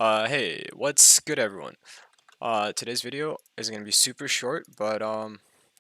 Hey, what's good everyone? Today's video is gonna be super short, but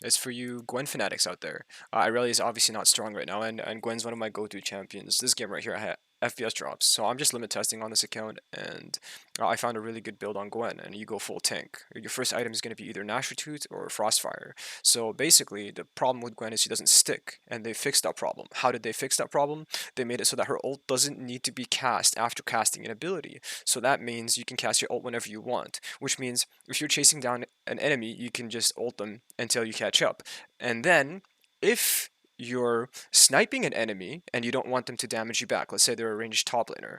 it's for you Gwen fanatics out there. Irelia is obviously not strong right now, and Gwen's one of my go-to champions. This game right here, I had FPS drops, so I'm just limit testing on this account, and I found a really good build on Gwen, and you go full tank. Your first item is gonna be either Nashor Tooth or Frostfire. So basically, the problem with Gwen is she doesn't stick, and they fixed that problem. How did they fix that problem? They made it so that her ult doesn't need to be cast after casting an ability. So that means you can cast your ult whenever you want, which means if you're chasing down an enemy, you can just ult them until you catch up. And then, if you're sniping an enemy and you don't want them to damage you back, let's say they're a ranged top laner,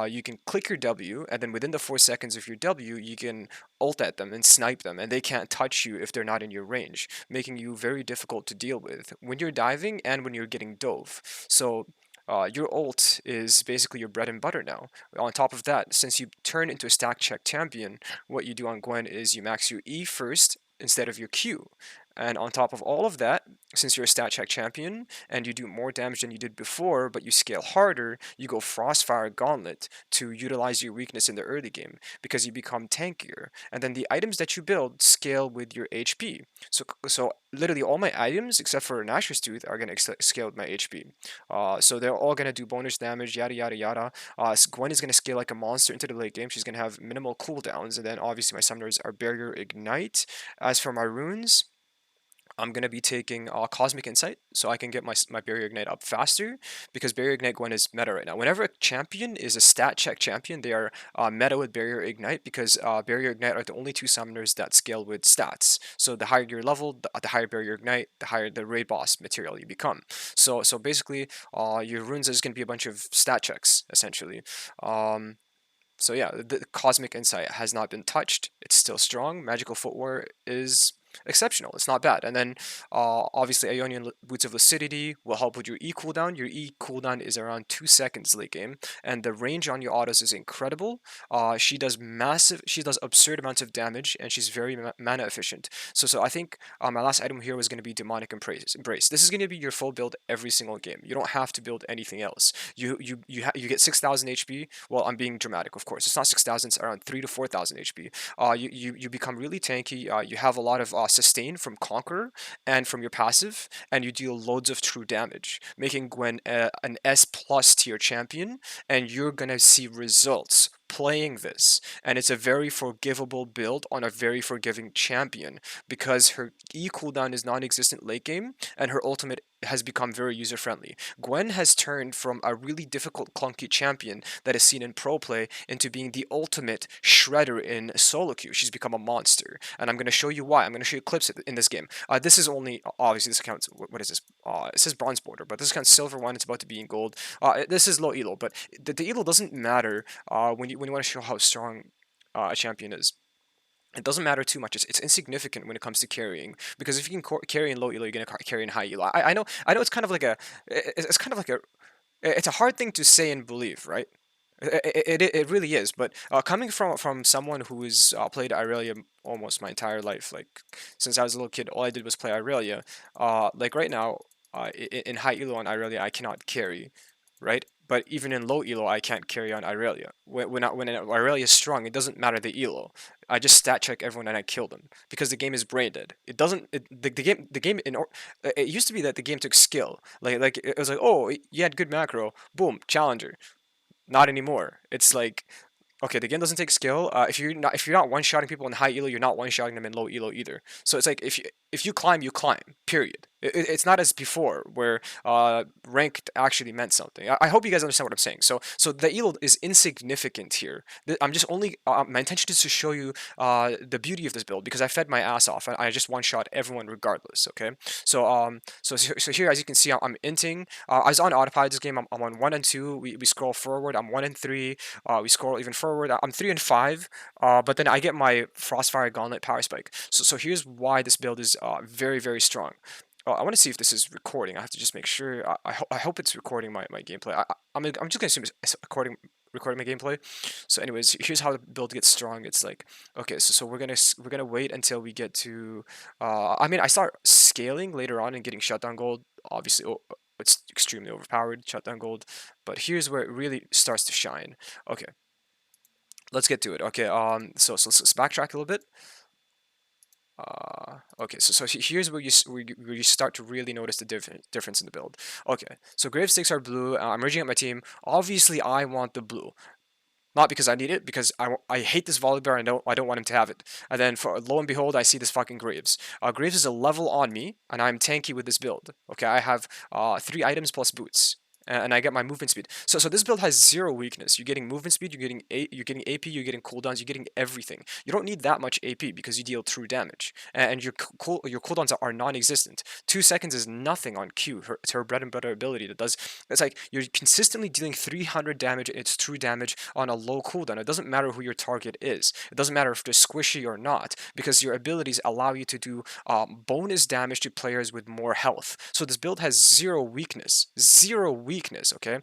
you can click your W, and then within the 4 seconds of your W, you can ult at them and snipe them, and they can't touch you if they're not in your range, making you very difficult to deal with when you're diving and when you're getting dove. So your ult is basically your bread and butter now. On top of that, since you turn into a stack check champion, what you do on Gwen is you max your E first instead of your Q. And on top of all of that, since you're a stat check champion and you do more damage than you did before, but you scale harder, you go Frostfire Gauntlet to utilize your weakness in the early game because you become tankier. And then the items that you build scale with your HP. So literally all my items except for Nashor's Tooth are gonna scale with my HP. So they're all gonna do bonus damage, yada yada yada. Gwen is gonna scale like a monster into the late game. She's gonna have minimal cooldowns, and then obviously my summoners are Barrier Ignite. As for my runes, I'm going to be taking Cosmic Insight so I can get my Barrier Ignite up faster because Barrier Ignite Gwen is meta right now. Whenever a champion is a stat check champion, they are meta with Barrier Ignite because Barrier Ignite are the only two summoners that scale with stats. So the higher your level, the higher Barrier Ignite, the higher the raid boss material you become. So basically, your runes is going to be a bunch of stat checks essentially. So yeah, the Cosmic Insight has not been touched. It's still strong. Magical Footwear is exceptional. It's not bad. And then obviously Ionian Boots of Lucidity will help with your E cooldown. Your E cooldown is around 2 seconds late game, and the range on your autos is incredible. She does absurd amounts of damage, and she's very mana efficient. So I think my last item here was going to be Demonic Embrace. This is going to be your full build every single game. You don't have to build anything else. You get 6,000 HP. Well, I'm being dramatic, of course. It's not 6,000. It's around 3 to 4,000 HP. You become really tanky. You have a lot of sustain from Conqueror and from your passive, and you deal loads of true damage, making Gwen an S plus tier champion, and you're gonna see results playing this. And it's a very forgivable build on a very forgiving champion because her E cooldown is non-existent late game, and her ultimate has become very user friendly. Gwen has turned from a really difficult clunky champion that is seen in pro play into being the ultimate shredder in solo queue. She's become a monster, and I'm going to show you why. I'm going to show you clips in this game. This is only obviously this account's what is this? It says bronze border, but this account's silver one. It's about to be in gold. This is low elo, but the elo doesn't matter when you want to show how strong a champion is. It doesn't matter too much. It's insignificant when it comes to carrying because if you can carry in low elo, you're gonna carry in high elo. I know it's kind of like it's kind of like it's a hard thing to say and believe, right? It really is. But coming from someone who has played Irelia almost my entire life, like since I was a little kid, all I did was play Irelia. Like right now, in high elo on Irelia, I cannot carry, right? But even in low elo, I can't carry on Irelia. When Irelia is strong, it doesn't matter the elo. I just stat check everyone and I kill them because the game is brain dead. It doesn't. The game it used to be that the game took skill. Like it was like, oh, you had good macro, boom, challenger. Not anymore. It's like, okay, the game doesn't take skill. If you're not one shotting people in high elo, you're not one shotting them in low elo either. So it's like if you climb, you climb. Period. It's not as before where ranked actually meant something. I hope you guys understand what I'm saying. So the elo is insignificant here. I'm just only my intention is to show you the beauty of this build because I fed my ass off and I just one shot everyone regardless. Okay. So here as you can see I'm inting. I was on autopilot this game. I'm on 1 and 2. We scroll forward. I'm 1 and 3. We scroll even forward. I'm 3 and 5. But then I get my Frostfire Gauntlet Power Spike. So here's why this build is very, very strong. I want to see if this is recording. I have to just make sure. I hope it's recording my gameplay. I'm just going to assume it's recording my gameplay. So anyways, here's how the build gets strong. It's like, okay, so we're gonna wait until we get to I mean, I start scaling later on and getting shutdown gold. Obviously, it's extremely overpowered, shutdown gold. But here's where it really starts to shine. Okay, let's get to it. Okay, so let's backtrack a little bit. Okay, so here's where where you start to really notice the difference in the build. Okay, so grave stakes are blue. I'm merging up my team. Obviously, I want the blue. Not because I need it, because I hate this Volibear and I don't want him to have it. And then for lo and behold, I see this fucking Graves. Graves is a level on me, and I'm tanky with this build. Okay, I have 3 items plus boots, and I get my movement speed. So this build has zero weakness. You're getting movement speed, you're getting AP, you're getting cooldowns, you're getting everything. You don't need that much AP because you deal true damage, and your cooldowns are non-existent. 2 seconds is nothing on Q. It's her bread and butter ability that does. It's like you're consistently dealing 300 damage. It's true damage on a low cooldown. It doesn't matter who your target is. It doesn't matter if they're squishy or not, because your abilities allow you to do bonus damage to players with more health. So this build has zero weakness. Zero weakness, okay?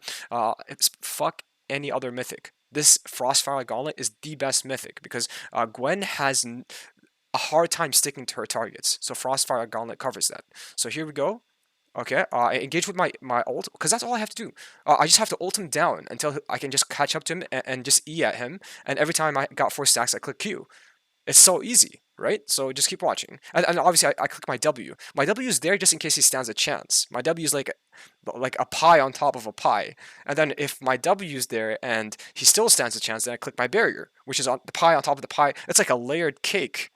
It's fuck any other mythic. This Frostfire Gauntlet is the best mythic because Gwen has a hard time sticking to her targets. So Frostfire Gauntlet covers that. So here we go. Okay, I engage with my ult, because that's all I have to do. I just have to ult him down until I can just catch up to him and just E at him. And every time I got 4 stacks, I click Q. It's so easy, right? So just keep watching. And obviously, I click my W. My W is there just in case he stands a chance. My W is like a pie on top of a pie. And then if my W is there and he still stands a chance, then I click my barrier, which is on the pie on top of the pie. It's like a layered cake.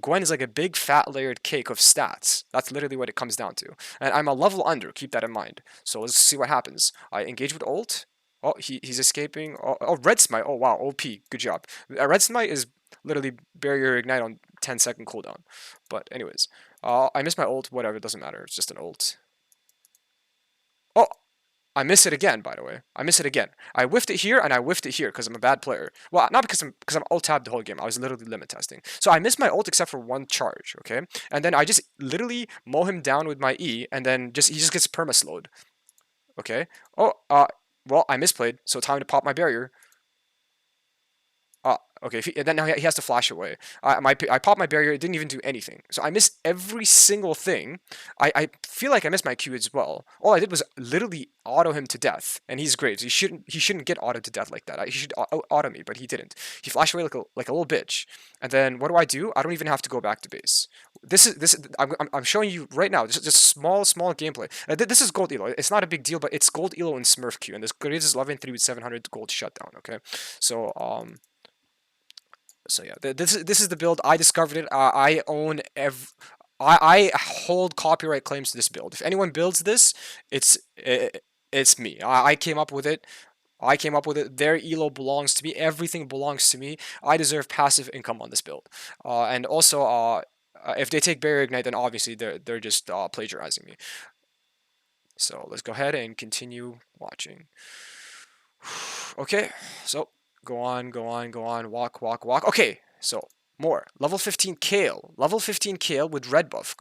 Gwen is like a big fat layered cake of stats. That's literally what it comes down to. And I'm a level under, keep that in mind. So let's see what happens. I engage with ult. Oh, he's escaping. Oh, Red Smite. Oh, wow, OP. Good job. Red Smite is literally barrier ignite on 10-second cooldown. But anyways, I missed my ult. Whatever, it doesn't matter. It's just an ult. Oh, I miss it again, by the way. I miss it again. I whiffed it here and I whiffed it here because I'm a bad player. Well, not because I'm ult tabbed the whole game. I was literally limit testing. So I missed my ult except for one charge, okay? And then I just literally mow him down with my E, and then he just gets perma slowed. Okay. Oh, well, I misplayed, so time to pop my barrier. Okay, and then now he has to flash away. I popped my barrier, it didn't even do anything. So I missed every single thing. I feel like I missed my Q as well. All I did was literally auto him to death, and he's Graves. He shouldn't get auto to death like that. He should auto me, but he didn't. He flashed away like a little bitch. And then what do? I don't even have to go back to base. I'm showing you right now. Just small gameplay. This is gold elo. It's not a big deal, but it's gold elo in Smurf Q, and this Graves is 11-3 with 700 gold shutdown. Okay, so so yeah, this is the build. I discovered it. I own I hold copyright claims to this build. If anyone builds this, it's me. I came up with it. I came up with it. Their elo belongs to me. Everything belongs to me. I deserve passive income on this build. And also, if they take barrier ignite, then obviously they're just plagiarizing me. So let's go ahead and continue watching. Okay, so go on, walk. Okay, so more. Level 15 Kale. Level 15 Kale with red buff.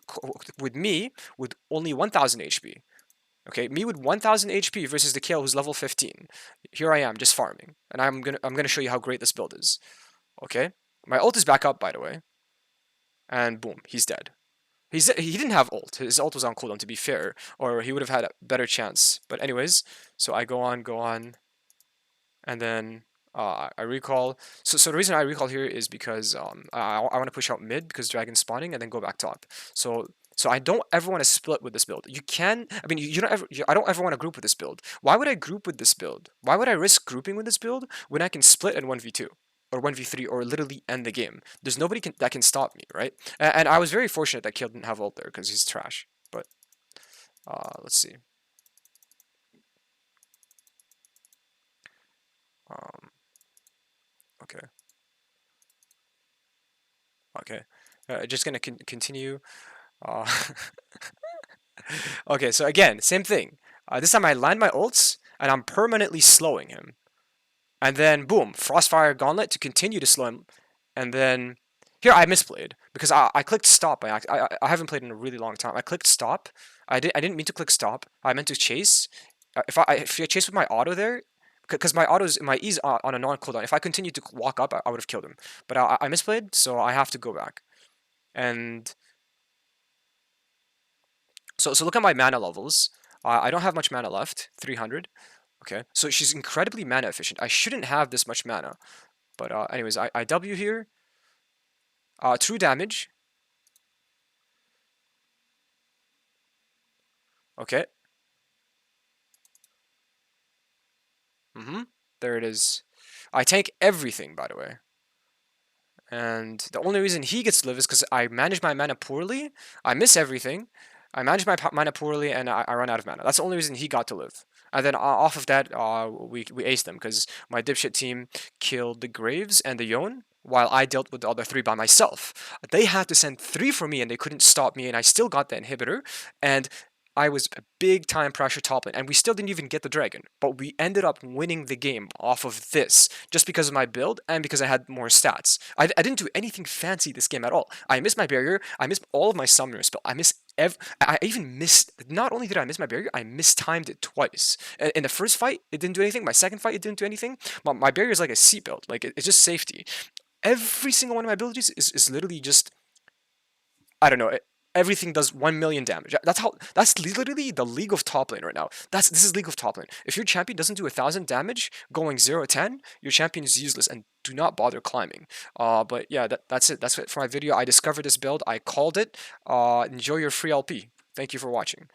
With me, with only 1000 HP. Okay, me with 1000 HP versus the Kale who's level 15. Here I am, just farming. And I'm gonna show you how great this build is. Okay? My ult is back up, by the way. And boom, he's dead. He didn't have ult. His ult was on cooldown, to be fair, or he would have had a better chance. But anyways, so I go on, and then I recall. So the reason I recall here is because I want to push out mid because dragon's spawning and then go back top. So I don't ever want to split with this build. You can, I mean, you don't ever. I don't ever want to group with this build. Why would I group with this build? Why would I risk grouping with this build when I can split in 1v2? Or 1v3, or literally end the game. There's nobody that can stop me, right? And I was very fortunate that Kill didn't have ult there because he's trash. But let's see. Um, okay. Okay. Just gonna continue. Uh, okay, so again, same thing. This time I land my ults, and I'm permanently slowing him. And then, boom, Frostfire Gauntlet to continue to slow him. And then, here I misplayed, because I clicked stop. I haven't played in a really long time. I clicked stop. I didn't mean to click stop. I meant to chase. If I chase with my auto there, because my E's on a non-cooldown. If I continued to walk up, I would have killed him. But I misplayed, so I have to go back. And so look at my mana levels. I don't have much mana left, 300. Okay, so she's incredibly mana efficient. I shouldn't have this much mana. But anyways, I W here. True damage. Okay. There it is. I tank everything, by the way. And the only reason he gets to live is because I manage my mana poorly. I miss everything. I manage my mana poorly, and I run out of mana. That's the only reason he got to live. And then off of that, we aced them because my dipshit team killed the Graves and the Yone, while I dealt with the other three by myself. They had to send three for me, and they couldn't stop me, and I still got the inhibitor. And I was a big time pressure top lane, and we still didn't even get the dragon. But we ended up winning the game off of this, just because of my build and because I had more stats. I didn't do anything fancy this game at all. I missed my barrier. I missed all of my summoner spell. I even missed. Not only did I miss my barrier, I mistimed it twice. In the first fight, it didn't do anything. My second fight, it didn't do anything. My barrier is like a seatbelt. Like it's just safety. Every single one of my abilities is literally just I don't know. Everything does 1 million damage. That's literally the League of Top Lane right now. This is League of Top Lane. If your champion doesn't do 1,000 damage going 0-10, your champion is useless and do not bother climbing. But yeah, that's it. That's it for my video. I discovered this build. I called it. Enjoy your free LP. Thank you for watching.